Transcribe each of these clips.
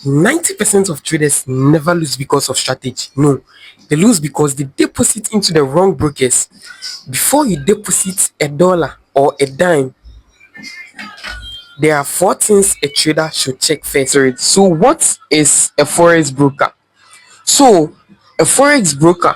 90% of traders never lose because of strategy. No, they lose because they deposit into the wrong brokers. Before you deposit a dollar or a dime, there are four things a trader should check first. So, what is a forex broker? So, a forex broker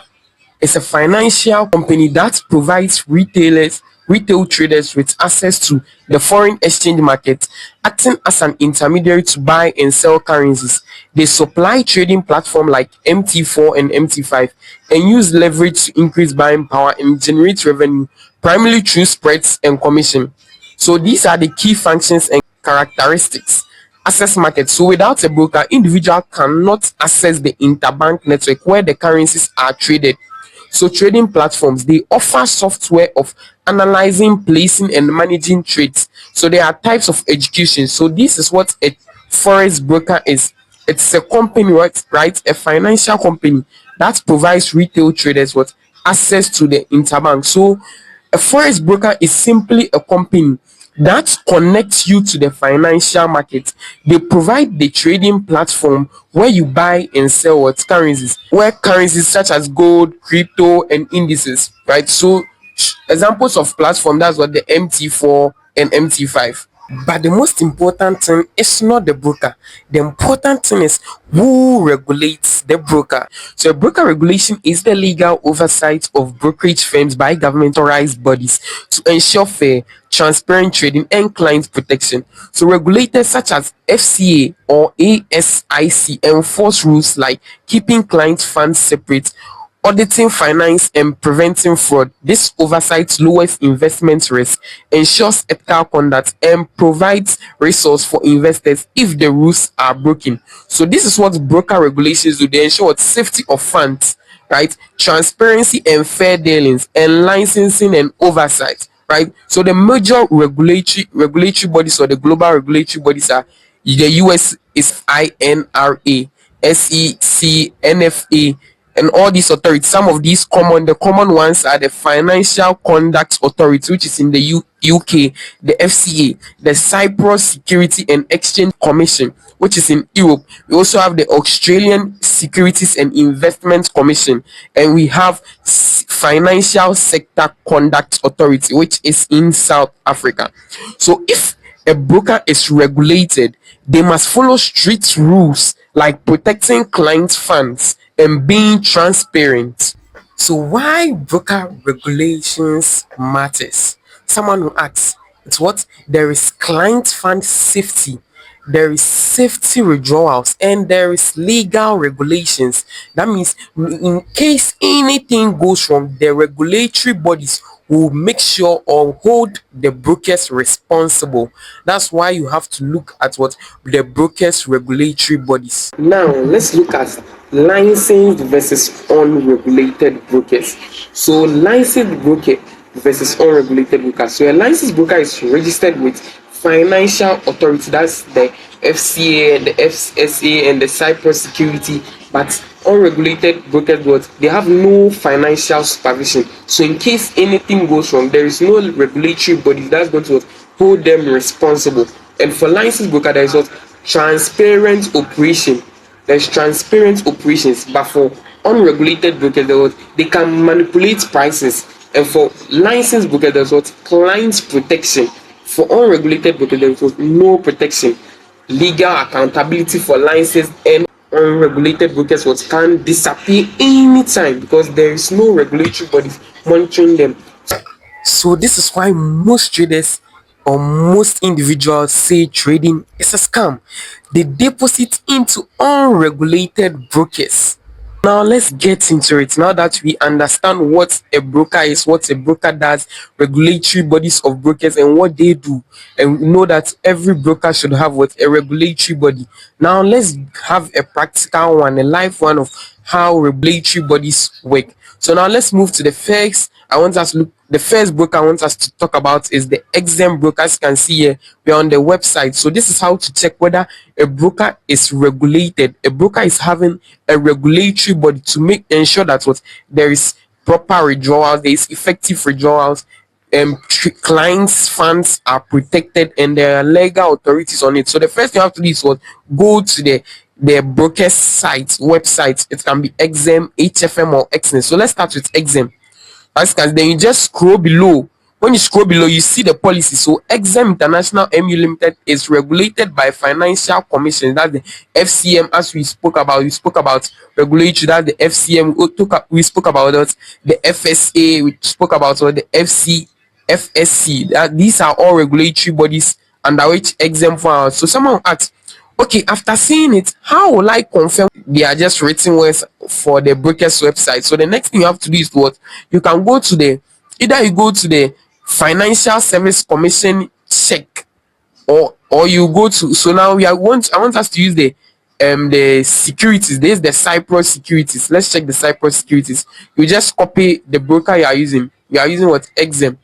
is a financial company that provides retail traders with access to the foreign exchange market, acting as an intermediary to buy and sell currencies. They supply trading platforms like MT4 and MT5 and use leverage to increase buying power and generate revenue primarily through spreads and commission. So these are the key functions and characteristics. Access market. So without a broker, individual cannot access the interbank network where the currencies are traded. So trading platforms, they offer software of analyzing, placing and managing trades. So there are types of execution. So this is what a forex broker is. It's a company, right? A financial company that provides retail traders with access to the interbank. So a forex broker is simply a company that connects you to the financial market. They provide the trading platform where you buy and sell what currencies, where currencies such as gold, crypto, and indices, right? So examples of platform, that's what the MT4 and MT5. But the most important thing is not the broker. The important thing is who regulates the broker. So, a broker regulation is the legal oversight of brokerage firms by government authorized bodies to ensure fair, transparent trading and client protection. So, regulators such as FCA or ASIC enforce rules like keeping client funds separate, auditing finance and preventing fraud. This oversight lowers investment risk, ensures ethical conduct, and provides resource for investors if the rules are broken. So this is what broker regulations do. They ensure safety of funds, right? Transparency and fair dealings, and licensing and oversight, right? So the major regulatory bodies or the global regulatory bodies are the US is INRA, SEC, NFA, and all these authorities. Some of these the common ones are the Financial Conduct Authority, which is in the UK, the FCA, the Cyprus Security and Exchange Commission, which is in Europe. We also have the Australian Securities and Investment Commission, and we have Financial Sector Conduct Authority, which is in South Africa. So if a broker is regulated, they must follow strict rules like protecting client funds and being transparent. So why broker regulations matters? Someone who asks, it's what there is client fund safety, there is safety withdrawals, and there is legal regulations. That means in case anything goes wrong, the regulatory bodies will make sure or hold the brokers responsible. That's why you have to look at what the brokers regulatory bodies. Now let's look at licensed versus unregulated brokers. So licensed broker versus unregulated broker. So a licensed broker is registered with financial authority, that's the FCA, the FSA, and the Cyprus Security. But unregulated brokers, what they have no financial supervision. So in case anything goes wrong, there is no regulatory body that's going to hold them responsible. And for licensed broker, there is what transparent operation. There's transparent operations, but for unregulated brokers, they can manipulate prices. And for licensed brokers, there's what client protection. For unregulated brokers, there's no protection. Legal accountability for licensed and unregulated brokers what can disappear anytime because there is no regulatory bodies monitoring them. So this is why most traders or most individuals say trading is a scam. They deposit into unregulated brokers. Now let's get into it. Now that we understand what a broker is, what a broker does, regulatory bodies of brokers and what they do, and we know that every broker should have what a regulatory body. Now let's have a practical one, a live one of how regulatory bodies work. So now let's move to the first. The first broker I want us to talk about is the exempt broker. As you can see here, we're on the website. So this is how to check whether a broker is regulated. A broker is having a regulatory body to ensure that what there is proper withdrawals, there is effective withdrawals, clients' funds are protected and there are legal authorities on it. So the first thing you have to do is what, go to the broker's site website. It can be XM, HFM, or XNET. So let's start with XM. As can then you just scroll below. When you scroll below, you see the policy. So XM International MU Limited is regulated by Financial Commission. That's the FCM. As we spoke about regulatory. That's the FCM. We spoke about that. The FSA. We spoke about what, the FSC. These are all regulatory bodies under which XM falls. So someone asks, okay, after seeing it, how will I confirm they are just written words for the broker's website? So the next thing you have to do is what, you can go to the, either you go to the Financial Service Commission check, or you go to, so now I want us to use the securities. There's the Cyprus securities. Let's check the Cyprus securities. You just copy the broker you are using. You are using what, exam.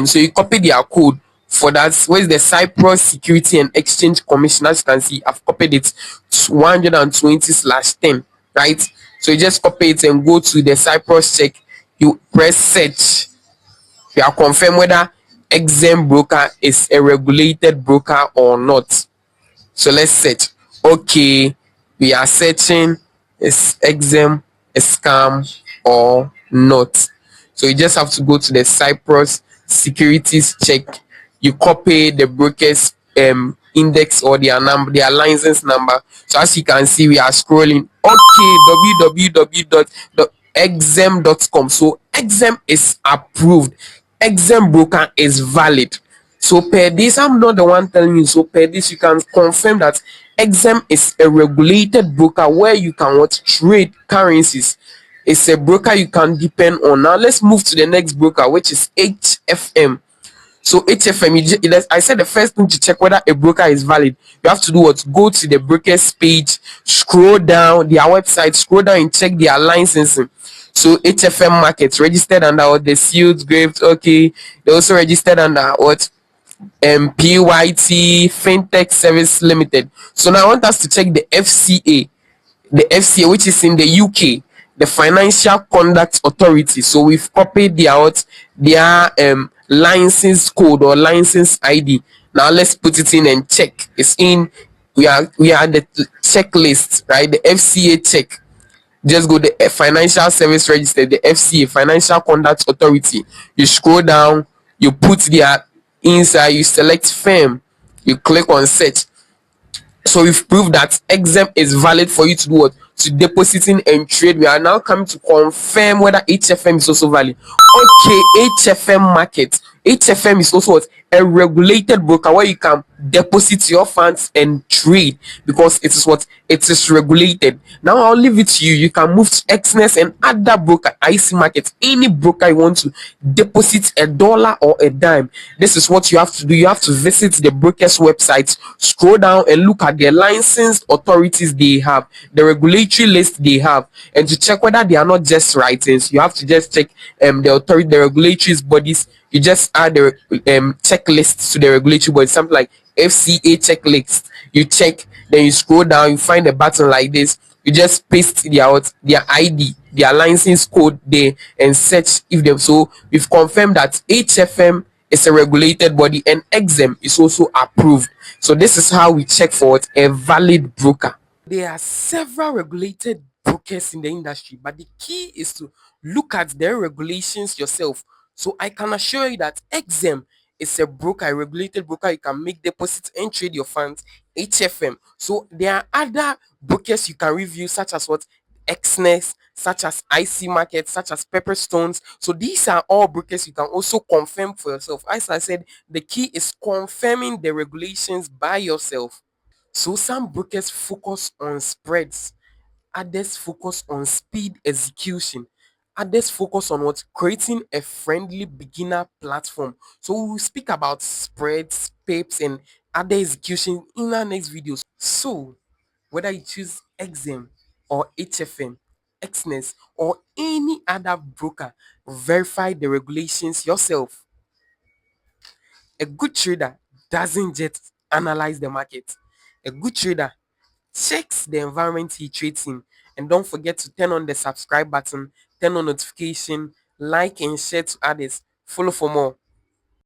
So you copy their code for that. Where's the Cyprus Security and Exchange Commission? As you can see, I've copied it 120/10, right? So you just copy it and go to the Cyprus check. You press search. You are confirmed whether exam broker is a regulated broker or not. So let's search. Okay, we are searching, is exam a scam or not? So you just have to go to the Cyprus securities check. You copy the broker's index or their number, their license number. So as you can see, we are scrolling. Okay, www.exam.com. So exam is approved. Exam broker is valid. So per this, I'm not the one telling you. So per this, you can confirm that Exam is a regulated broker where you can what, trade currencies. It's a broker you can depend on. Now let's move to the next broker, which is HFM. So HFM, I said the first thing to check whether a broker is valid, you have to do what? Go to the broker's page, scroll down their website, scroll down and check their licensing. So HFM Markets registered under what, the sealed grapes. Okay, they also registered under what, PYT Fintech Service Limited. So now I want us to check the FCA, which is in the UK, the Financial Conduct Authority. So we've copied their license code or license ID. Now let's put it in and check. It's in. We are the checklist, right? The FCA check. Just go the Financial Service Register, the FCA, Financial Conduct Authority. You scroll down, you put their inside, you select firm, you click on search. So we've proved that exam is valid for you to do what? To depositing and trade. We are now coming to confirm whether HFM is also valid. Okay, HFM Market. HFM is also what? A regulated broker where you can deposit your funds and trade, because it is what? It is regulated. Now I'll leave it to you. You can move to XNES and other broker, IC Market, any broker you want to deposit a dollar or a dime. This is what you have to do. You have to visit the broker's website, scroll down and look at the licensed authorities they have, the regulatory list they have, and to check whether they are not just writings. You have to just check the authority, the regulatory bodies. You just add the checklist to the regulatory body, something like FCA checklist. You check, then you scroll down, you find a button like this. You just paste their ID, their license code there, and search if them. So we've confirmed that HFM is a regulated body and exam is also approved. So this is how we check for what, a valid broker. There are several regulated brokers in the industry, but the key is to look at their regulations yourself. So I can assure you that Exem is a broker, a regulated broker. You can make deposits and trade your funds. HFM. So there are other brokers you can review, such as what, XNES, such as IC Market, such as Pepperstones. So these are all brokers you can also confirm for yourself. As I said, the key is confirming the regulations by yourself. So some brokers focus on spreads, others focus on speed execution, others focus on what, creating a friendly beginner platform. So we'll speak about spreads, pips, and other execution in our next videos. So whether you choose XM or HFM, XNES, or any other broker, verify the regulations yourself. A good trader doesn't just analyze the market. A good trader checks the environment he trades in. And don't forget to turn on the subscribe button, turn on notification, like and share to others. Follow for more.